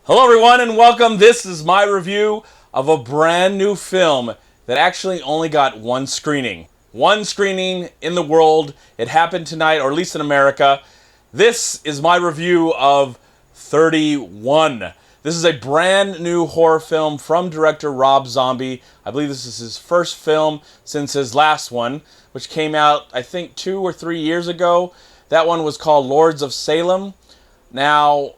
Hello everyone and welcome. This is my review of a brand new film that actually only got one screening. One screening in the world. It happened tonight, or at least in America. This is my review of 31. This is a brand new horror film from director Rob Zombie. I believe this is his first film since his last one, which came out I think 2 or 3 years ago. That one was called Lords of Salem. Now,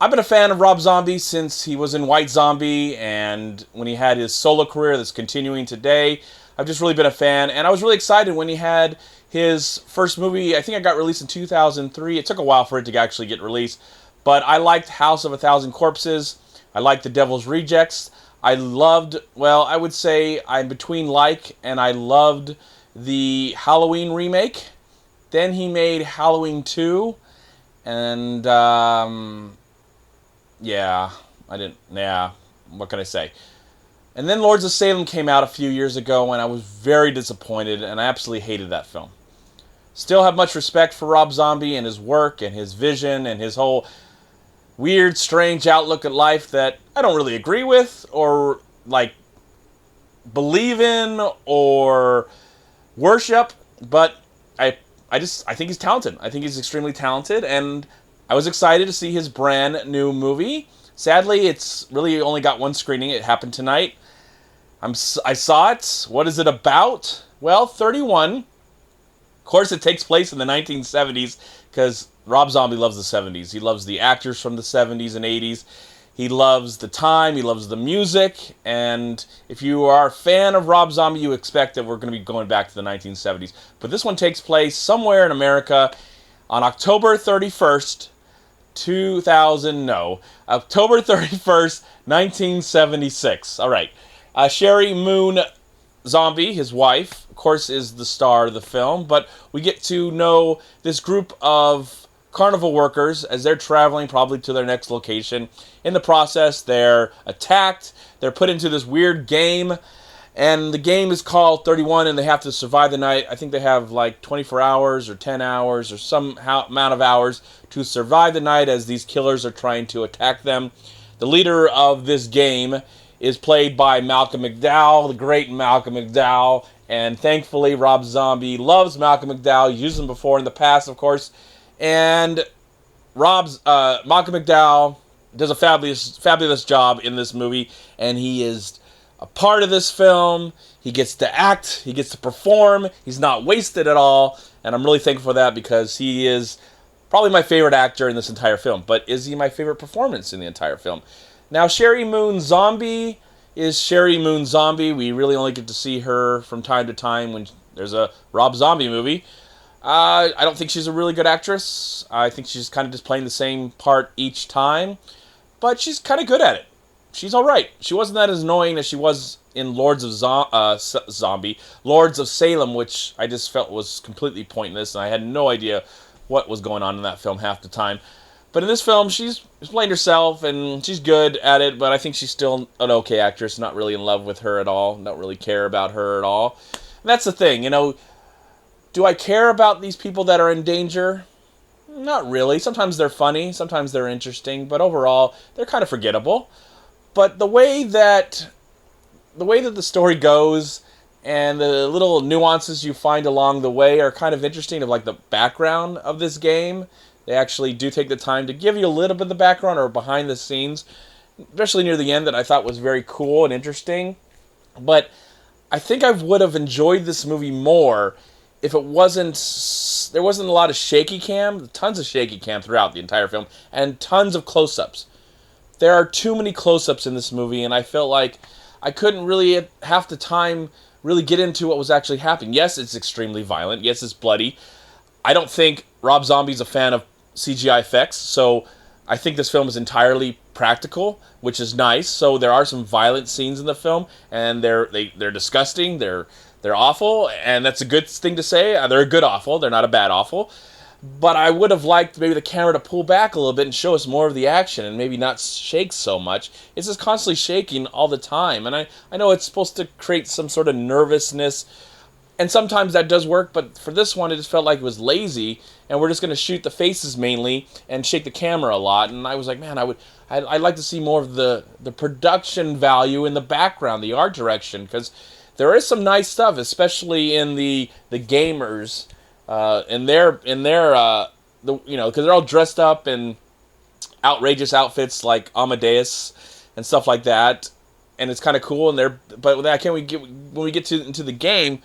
I've been a fan of Rob Zombie since he was in White Zombie and when he had his solo career that's continuing today. I've just really been a fan, and I was really excited when he had his first movie. I think it got released in 2003. It took a while for it to actually get released, but I liked House of a Thousand Corpses. I liked The Devil's Rejects. I loved, well, I would say I'm between and I loved the Halloween remake. Then he made Halloween 2, and what can I say? And then Lords of Salem came out a few years ago, and I was very disappointed, and I absolutely hated that film. Still have much respect for Rob Zombie and his work and his vision and his whole weird, strange outlook at life that I don't really agree with or, believe in or worship, but I think he's talented. I think he's extremely talented, and I was excited to see his brand new movie. Sadly, it's really only got one screening. It happened tonight. I saw it. What is it about? Well, 31. Of course, it takes place in the 1970s because Rob Zombie loves the 70s. He loves the actors from the 70s and 80s. He loves the time. He loves the music. And if you are a fan of Rob Zombie, you expect that we're going to be going back to the 1970s. But this one takes place somewhere in America on October 31st, October 31st, 1976. All right. Sherry Moon Zombie, his wife, of course, is the star of the film, but we get to know this group of carnival workers as they're traveling probably to their next location. In the process, they're attacked, they're put into this weird game, and the game is called 31, and they have to survive the night. I think they have 24 hours or 10 hours or some amount of hours to survive the night as these killers are trying to attack them. The leader of this game is played by Malcolm McDowell, the great Malcolm McDowell, and thankfully Rob Zombie loves Malcolm McDowell. He's used him before in the past, of course, and Malcolm McDowell does a fabulous job in this movie, and he is a part of this film. He gets to act, he gets to perform, he's not wasted at all, and I'm really thankful for that because he is probably my favorite actor in this entire film. But is he my favorite performance in the entire film? Now, Sherry Moon Zombie is Sherry Moon Zombie. We really only get to see her from time to time when there's a Rob Zombie movie. I don't think she's a really good actress. I think she's kind of just playing the same part each time, but she's kind of good at it. She's all right. She wasn't that as annoying as she was in Lords of Salem, which I just felt was completely pointless, and I had no idea what was going on in that film half the time. But in this film, she's playing herself, and she's good at it, but I think she's still an okay actress. Not really in love with her at all. Don't really care about her at all. And that's the thing, do I care about these people that are in danger? Not really. Sometimes they're funny, sometimes they're interesting, but overall, they're kind of forgettable. But the way that the story goes and the little nuances you find along the way are kind of interesting, of the background of this game. They actually do take the time to give you a little bit of the background or behind the scenes, especially near the end, that I thought was very cool and interesting. But I think I would have enjoyed this movie more if there wasn't a lot of shaky cam, tons of shaky cam throughout the entire film, and tons of close-ups. There are too many close-ups in this movie, and I felt like I couldn't really, at half the time, really get into what was actually happening. Yes, it's extremely violent. Yes, it's bloody. I don't think Rob Zombie's a fan of CGI effects, so I think this film is entirely practical, which is nice. So there are some violent scenes in the film, and they're disgusting. They're awful, and that's a good thing to say. They're a good awful. They're not a bad awful. But I would have liked maybe the camera to pull back a little bit and show us more of the action and maybe not shake so much. It's just constantly shaking all the time. And I know it's supposed to create some sort of nervousness, And sometimes that does work, but for this one, it just felt like it was lazy, and we're just going to shoot the faces mainly and shake the camera a lot. And I was like, man, I'd like to see more of the production value in the background, the art direction, because there is some nice stuff, especially in the gamers, in their because they're all dressed up in outrageous outfits like Amadeus and stuff like that, and it's kind of cool. But when we get into the game,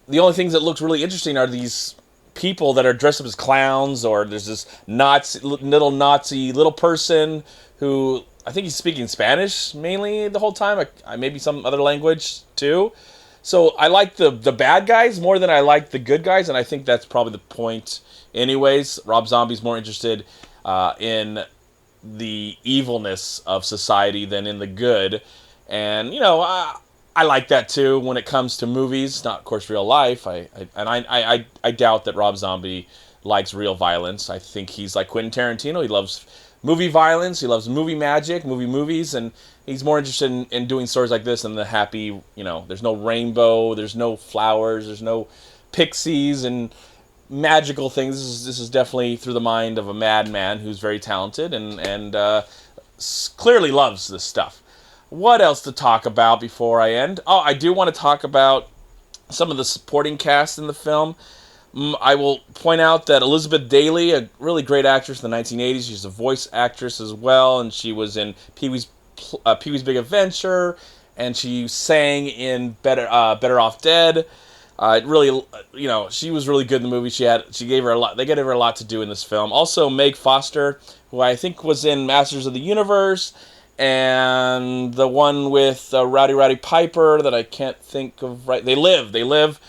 the only things that looks really interesting are these people that are dressed up as clowns, or there's this Nazi little person who I think he's speaking Spanish mainly the whole time, maybe some other language too. So I like the bad guys more than I like the good guys, and I think that's probably the point anyways. Rob Zombie's more interested in the evilness of society than in the good. And, I like that too when it comes to movies, not, of course, real life. I doubt that Rob Zombie likes real violence. I think he's like Quentin Tarantino. He loves movie violence. He loves movie magic, movies, and he's more interested in doing stories like this than the happy, there's no rainbow, there's no flowers, there's no pixies and magical things. This is definitely through the mind of a madman who's very talented and clearly loves this stuff. What else to talk about before I end? Oh, I do want to talk about some of the supporting cast in the film. I will point out that Elizabeth Daily, a really great actress in the 1980s, she's a voice actress as well, and she was in Pee-wee's Big Adventure, and she sang in Better Off Dead. She was really good in the movie. They gave her a lot to do in this film. Also, Meg Foster, who I think was in Masters of the Universe, and the one with Rowdy Piper that I can't think of right. They live.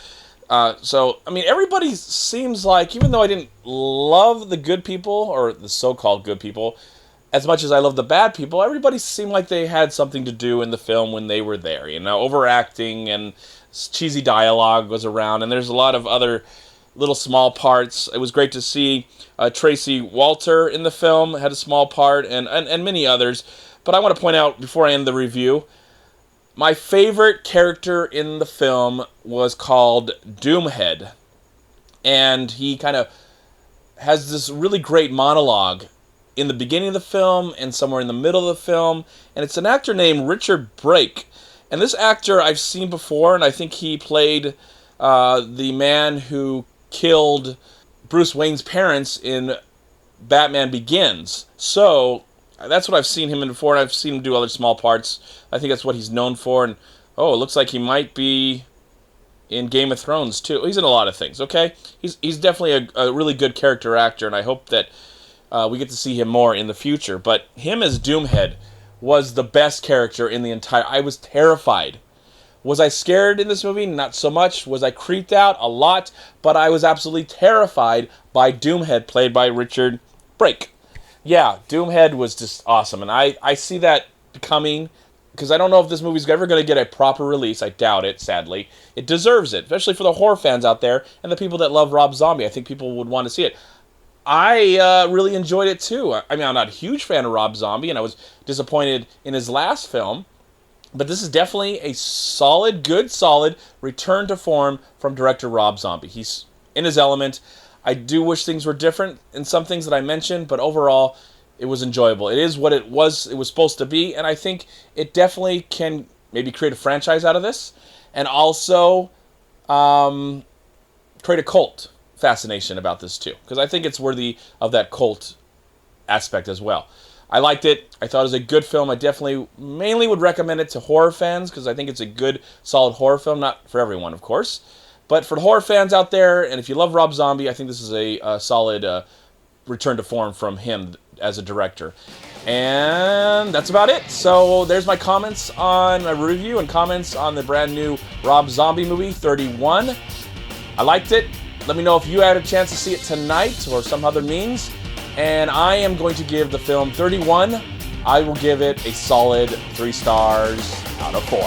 So, everybody seems like, even though I didn't love the good people, or the so-called good people, as much as I love the bad people, everybody seemed like they had something to do in the film when they were there. Overacting and cheesy dialogue was around, and there's a lot of other little small parts. It was great to see Tracy Walter in the film, had a small part, and many others. But I want to point out, before I end the review, my favorite character in the film was called Doomhead. And he kind of has this really great monologue in the beginning of the film and somewhere in the middle of the film. And it's an actor named Richard Brake. And this actor I've seen before, and I think he played the man who killed Bruce Wayne's parents in Batman Begins. So that's what I've seen him in before, and I've seen him do other small parts. I think that's what he's known for. And it looks like he might be in Game of Thrones too. He's in a lot of things. Okay, he's definitely a really good character actor, and I hope that we get to see him more in the future. But him as Doomhead was the best character in the entire. I was terrified. Was I scared in this movie? Not so much. Was I creeped out? A lot. But I was absolutely terrified by Doomhead, played by Richard Brake. Yeah, Doomhead was just awesome, and I see that coming, because I don't know if this movie's ever going to get a proper release. I doubt it, sadly. It deserves it, especially for the horror fans out there and the people that love Rob Zombie. I think people would want to see it. I really enjoyed it too. I'm not a huge fan of Rob Zombie, and I was disappointed in his last film, but this is definitely a solid return to form from director Rob Zombie. He's in his element. I do wish things were different in some things that I mentioned, but overall, it was enjoyable. It is what it was supposed to be, and I think it definitely can maybe create a franchise out of this, and also create a cult fascination about this too, because I think it's worthy of that cult aspect as well. I liked it. I thought it was a good film. I definitely mainly would recommend it to horror fans, because I think it's a good, solid horror film. Not for everyone, of course. But for the horror fans out there, and if you love Rob Zombie, I think this is a solid return to form from him as a director. And that's about it. So there's my comments on a review and comments on the brand new Rob Zombie movie, 31. I liked it. Let me know if you had a chance to see it tonight or some other means. And I am going to give the film 31. I will give it a solid 3 stars out of 4.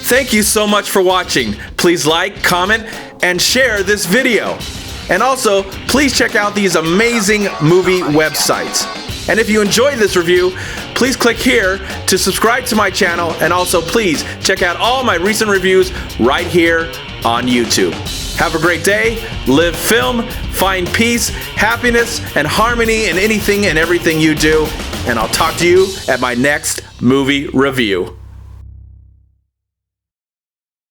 Thank you so much for watching. Please like, comment, and share this video. And also, please check out these amazing movie websites. And if you enjoyed this review, please click here to subscribe to my channel, and also please check out all my recent reviews right here on YouTube. Have a great day, live film, find peace, happiness, and harmony in anything and everything you do, and I'll talk to you at my next movie review.